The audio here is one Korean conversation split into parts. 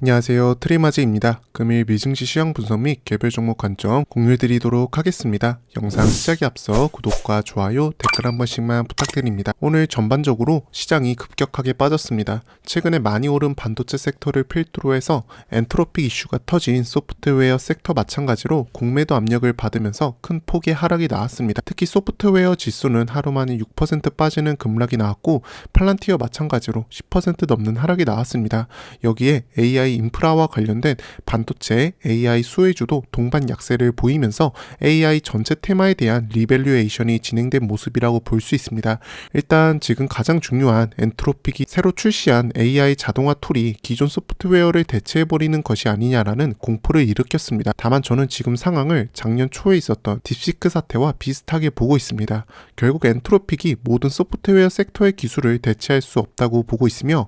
안녕하세요. 트리마즈입니다. 금일 미증시 시황 분석 및 개별 종목 관점 공유해드리도록 하겠습니다. 영상 시작에 앞서 구독과 좋아요, 댓글 한 번씩만 부탁드립니다. 오늘 전반적으로 시장이 급격하게 빠졌습니다. 최근에 많이 오른 반도체 섹터를 필두로 해서 엔트로픽 이슈가 터진 소프트웨어 섹터 마찬가지로 공매도 압력을 받으면서 큰 폭의 하락이 나왔습니다. 특히 소프트웨어 지수는 하루 만에 6% 빠지는 급락이 나왔고 팔란티어 마찬가지로 10% 넘는 하락이 나왔습니다. 여기에 AI 인프라와 관련된 반도체 AI 수혜주도 동반 약세를 보이면서 AI 전체 테마에 대한 리밸류에이션이 진행된 모습이라고 볼 수 있습니다. 일단 지금 가장 중요한 엔트로픽이 새로 출시한 AI 자동화 툴이 기존 소프트웨어를 대체해버리는 것이 아니냐라는 공포를 일으켰습니다. 다만 저는 지금 상황을 작년 초에 있었던 딥시크 사태와 비슷하게 보고 있습니다. 결국 엔트로픽이 모든 소프트웨어 섹터의 기술을 대체할 수 없다고 보고 있으며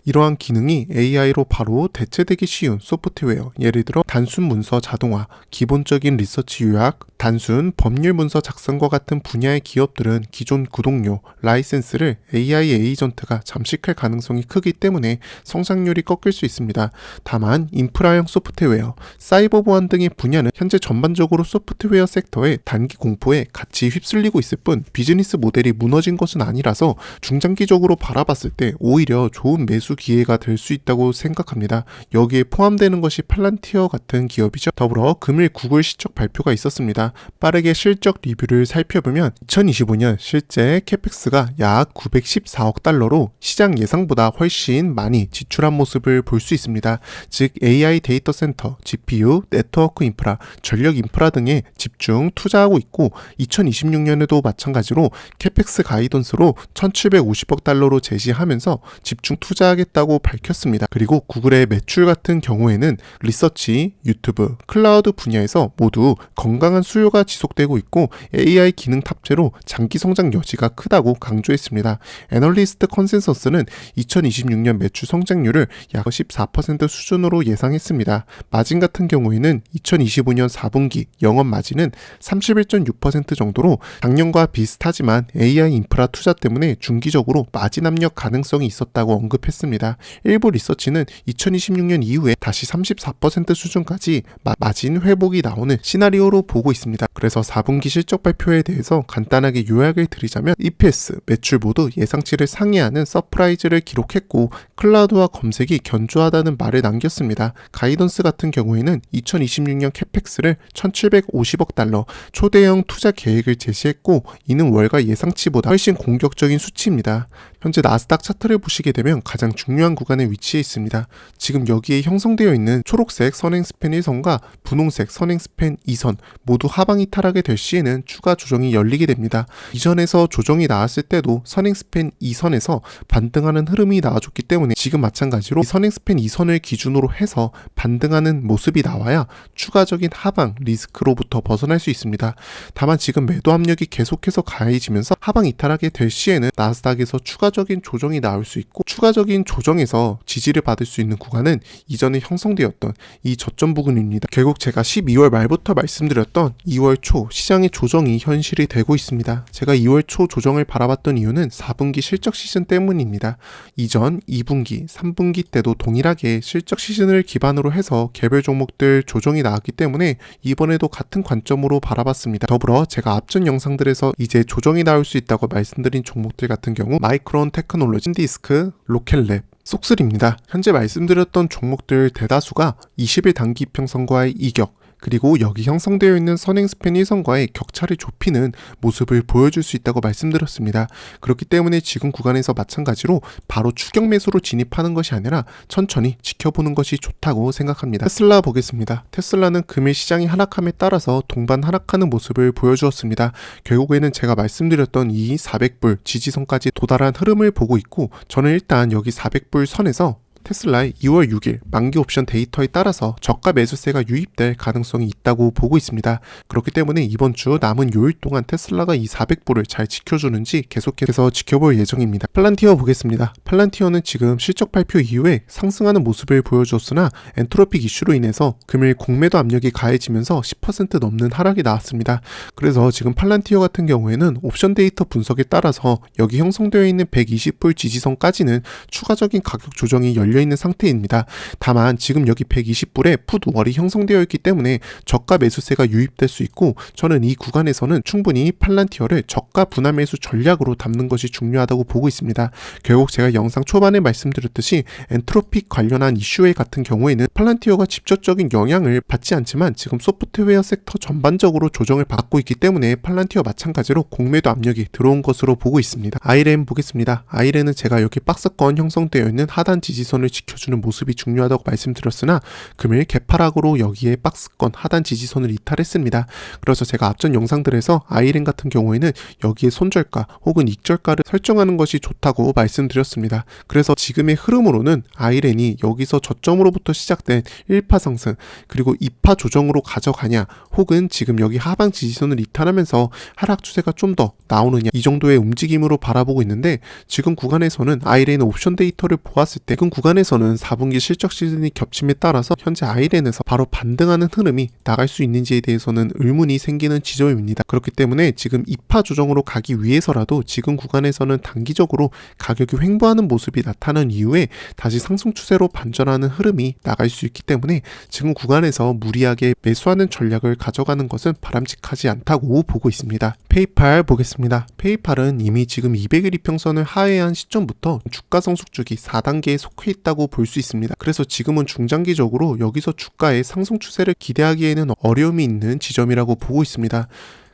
이러한 기능이 AI로 바로 대체되기 쉬운 소프트웨어, 예를 들어 단순 문서 자동화, 기본적인 리서치 요약, 단순 법률 문서 작성과 같은 분야의 기업들은 기존 구독료, 라이센스를 AI 에이전트가 잠식할 가능성이 크기 때문에 성장률이 꺾일 수 있습니다. 다만 인프라형 소프트웨어, 사이버 보안 등의 분야는 현재 전반적으로 소프트웨어 섹터의 단기 공포에 같이 휩쓸리고 있을 뿐 비즈니스 모델이 무너진 것은 아니라서 중장기적으로 바라봤을 때 오히려 좋은 매수 기회가 될 수 있다고 생각합니다. 여기에 포함되는 것이 팔란티어 같은 기업이죠. 더불어 금일 구글 실적 발표가 있었습니다. 빠르게 실적 리뷰를 살펴보면 2025년 실제 캐펙스가 약 914억 달러로 시장 예상보다 훨씬 많이 지출한 모습을 볼 수 있습니다. 즉 AI 데이터 센터, GPU, 네트워크 인프라, 전력 인프라 등에 집중 투자하고 있고 2026년에도 마찬가지로 캐펙스 가이던스로 1750억 달러로 제시하면서 집중 투자하겠다고 밝혔습니다. 그리고 구글의 매출 같은 경우에는 리서치, 유튜브, 클라우드 분야에서 모두 건강한 수요가 지속되고 있고 AI 기능 탑재로 장기 성장 여지가 크다고 강조했습니다. 애널리스트 컨센서스는 2026년 매출 성장률을 약 14% 수준으로 예상했습니다. 마진 같은 경우에는 2025년 4분기 영업 마진은 31.6% 정도로 작년과 비슷하지만 AI 인프라 투자 때문에 중기적으로 마진 압력 가능성이 있었다고 언급했습니다. 일부 리서치는 2026년 이후에 다시 34% 수준까지 마진 회복이 나오는 시나리오로 보고 있습니다. 그래서 4분기 실적 발표에 대해서 간단하게 요약을 드리자면 EPS, 매출 모두 예상치를 상회하는 서프라이즈를 기록했고 클라우드와 검색이 견조하다는 말을 남겼습니다. 가이던스 같은 경우에는 2026년 캐펙스를 1750억 달러 초대형 투자 계획을 제시했고 이는 월가 예상치보다 훨씬 공격적인 수치입니다. 현재 나스닥 차트를 보시게 되면 가장 중요한 구간에 위치해 있습니다. 지금 여기에 형성되어 있는 초록색 선행스팬 1선과 분홍색 선행스팬 2선 모두 하방이 타락이 될 시에는 추가 조정이 열리게 됩니다. 이전에서 조정이 나왔을 때도 선행스팬 2선에서 반등하는 흐름이 나와줬기 때문에 지금 마찬가지로 선행스팬 2선을 기준으로 해서 반등하는 모습이 나와야 추가적인 하방 리스크로부터 벗어날 수 있습니다. 다만 지금 매도 압력이 계속해서 가해지면서 하방 이탈하게 될 시에는 나스닥에서 추가적인 조정이 나올 수 있고 추가적인 조정에서 지지를 받을 수 있는 구간은 이전에 형성되었던 이 저점 부근입니다. 결국 제가 12월 말부터 말씀드렸던 2월 초 시장의 조정이 현실이 되고 있습니다. 제가 2월 초 조정을 바라봤던 이유는 4분기 실적 시즌 때문입니다. 이전 2분기, 3분기 때도 동일하게 실적 시즌을 기반으로 해서 개별 종목들 조정이 나왔기 때문에 이번에도 같은 관점으로 바라봤습니다. 더불어 제가 앞전 영상들에서 이제 조정이 나올 수 있다고 말씀드린 종목들 같은 경우 마이크론 테크놀로지, 신디스크, 로켓랩, 속슬입니다. 현재 말씀드렸던 종목들 대다수가 20일 단기 이평선과의 이격, 그리고 여기 형성되어 있는 선행스팬 1선과의 격차를 좁히는 모습을 보여줄 수 있다고 말씀드렸습니다. 그렇기 때문에 지금 구간에서 마찬가지로 바로 추격 매수로 진입하는 것이 아니라 천천히 지켜보는 것이 좋다고 생각합니다. 테슬라 보겠습니다. 테슬라는 금일 시장이 하락함에 따라서 동반 하락하는 모습을 보여주었습니다. 결국에는 제가 말씀드렸던 이 400불 지지선까지 도달한 흐름을 보고 있고 저는 일단 여기 400불 선에서 테슬라의 2월 6일 만기 옵션 데이터에 따라서 저가 매수세가 유입될 가능성이 있다고 보고 있습니다. 그렇기 때문에 이번 주 남은 요일 동안 테슬라가 이 400불을 잘 지켜주는지 계속해서 지켜볼 예정입니다. 팔란티어 보겠습니다. 팔란티어는 지금 실적 발표 이후에 상승하는 모습을 보여줬으나 엔트로픽 이슈로 인해서 금일 공매도 압력이 가해지면서 10% 넘는 하락이 나왔습니다. 그래서 지금 팔란티어 같은 경우에는 옵션 데이터 분석에 따라서 여기 형성되어 있는 120불 지지선까지는 추가적인 가격 조정이 열려 걸려있는 상태입니다. 다만 지금 여기 120불에 풋월이 형성되어 있기 때문에 저가 매수세가 유입될 수 있고, 저는 이 구간에서는 충분히 팔란티어를 저가 분할 매수 전략으로 담는 것이 중요하다고 보고 있습니다. 결국 제가 영상 초반에 말씀드렸듯이 엔트로픽 관련한 이슈에 같은 경우에는 팔란티어가 직접적인 영향을 받지 않지만 지금 소프트웨어 섹터 전반적으로 조정을 받고 있기 때문에 팔란티어 마찬가지로 공매도 압력이 들어온 것으로 보고 있습니다. 아이렌 보겠습니다. 아이렌은 제가 여기 박스권 형성되어 있는 하단 지지선을 지켜주는 모습이 중요하다고 말씀드렸으나 금일 개파락으로 여기에 박스권 하단 지지선을 이탈했습니다. 그래서 제가 앞전 영상들에서 아이렌 같은 경우에는 여기에 손절가 혹은 익절가를 설정하는 것이 좋다고 말씀드렸습니다. 그래서 지금의 흐름으로는 아이렌이 여기서 저점으로부터 시작된 1파 상승 그리고 2파 조정으로 가져가냐, 혹은 지금 여기 하방 지지선을 이탈하면서 하락 추세가 좀 더 나오느냐, 이 정도의 움직임으로 바라보고 있는데, 지금 구간에서는 아이렌 옵션 데이터를 보았을 때 지금 구간에서는 4분기 실적 시즌이 겹침에 따라서 현재 아이렌에서 바로 반등하는 흐름이 나갈 수 있는지에 대해서는 의문이 생기는 지점입니다. 그렇기 때문에 지금 2파 조정으로 가기 위해서라도 지금 구간에서는 단기적으로 가격이 횡보하는 모습이 나타난 이후에 다시 상승 추세로 반전하는 흐름이 나갈 수 있기 때문에 지금 구간에서 무리하게 매수하는 전략을 가져가는 것은 바람직하지 않다고 보고 있습니다. 페이팔 보겠습니다. 페이팔은 이미 지금 200일 이평선을 하회한 시점부터 주가 성숙주기 4단계에 속해 있다고 볼 수 있습니다. 그래서 지금은 중장기적으로 여기서 주가의 상승 추세를 기대하기에는 어려움이 있는 지점이라고 보고 있습니다.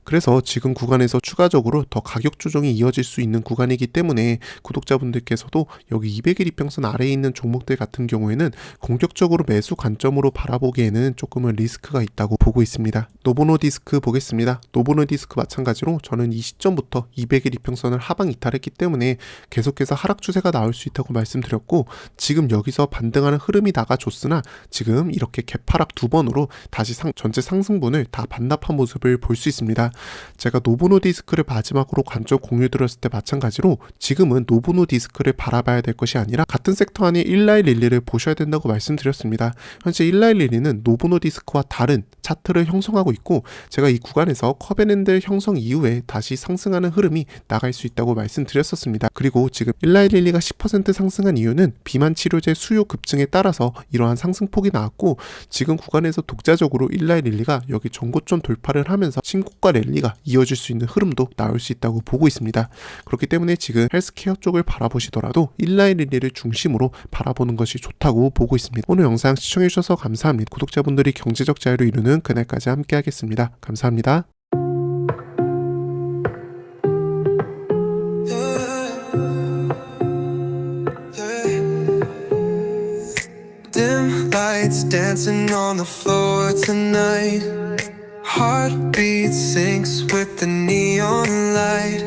그래서 지금 구간에서 추가적으로 더 가격 조정이 이어질 수 있는 구간이기 때문에 구독자분들께서도 여기 200일 이평선 아래에 있는 종목들 같은 경우에는 공격적으로 매수 관점으로 바라보기에는 조금은 리스크가 있다고 보고 있습니다. 노보노디스크 보겠습니다. 노보노디스크 마찬가지로 저는 이 시점부터 200일 이평선을 하방 이탈했기 때문에 계속해서 하락 추세가 나올 수 있다고 말씀드렸고, 지금 여기서 반등하는 흐름이 나가줬으나 지금 이렇게 개파락 두 번으로 다시 전체 상승분을 다 반납한 모습을 볼 수 있습니다. 제가 노보노디스크를 마지막으로 관점 공유 드렸을 때 마찬가지로 지금은 노보노디스크를 바라봐야 될 것이 아니라 같은 섹터 안에 일라이릴리를 보셔야 된다고 말씀드렸습니다. 현재 일라이릴리는 노보노디스크와 다른 차트를 형성하고 있고, 제가 이 구간에서 커베넨들 형성 이후에 다시 상승하는 흐름이 나갈 수 있다고 말씀드렸었습니다. 그리고 지금 일라이릴리가 10% 상승한 이유는 비만 치료제 수요 급증에 따라서 이러한 상승폭이 나왔고, 지금 구간에서 독자적으로 일라이릴리가 여기 전고점 돌파를 하면서 신고가 랠리가 이어질 수 있는 흐름도 나올 수 있다고 보고 있습니다. 그렇기 때문에 지금 헬스케어 쪽을 바라보시더라도 일라이릴리를 중심으로 바라보는 것이 좋다고 보고 있습니다. 오늘 영상 시청해주셔서 감사합니다. 구독자분들이 경제적 자유를 이루는 그날까지 함께 하겠습니다. 감사합니다. Dim lights dancing on the floor tonight. Heartbeat syncs with the neon light.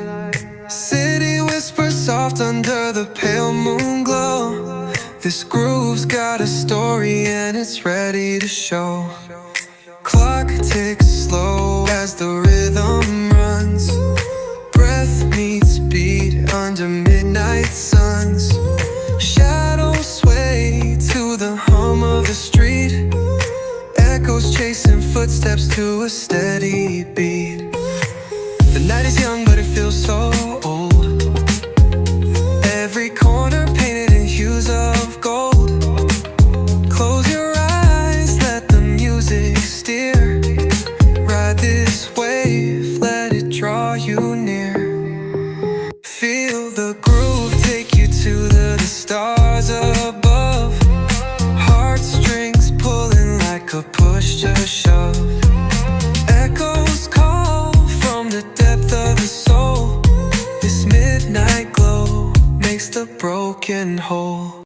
City whispers soft under the pale moon glow. This groove's got a story and it's ready to show. Clock ticks slow as the rhythm runs. Breath meets beat under midnight suns. Shadows sway to the hum of the street. Echoes chasing footsteps to a steady beat. The night is young but it feels so old. Every corner painted in hues of gold. Close your eyes, let the music steer. Ride this wave, let it draw you near. Feel the groove take you to the stars above. Heartstrings pulling like a push to shove. Echoes call from the depth of the soul. This midnight glow makes the broken whole.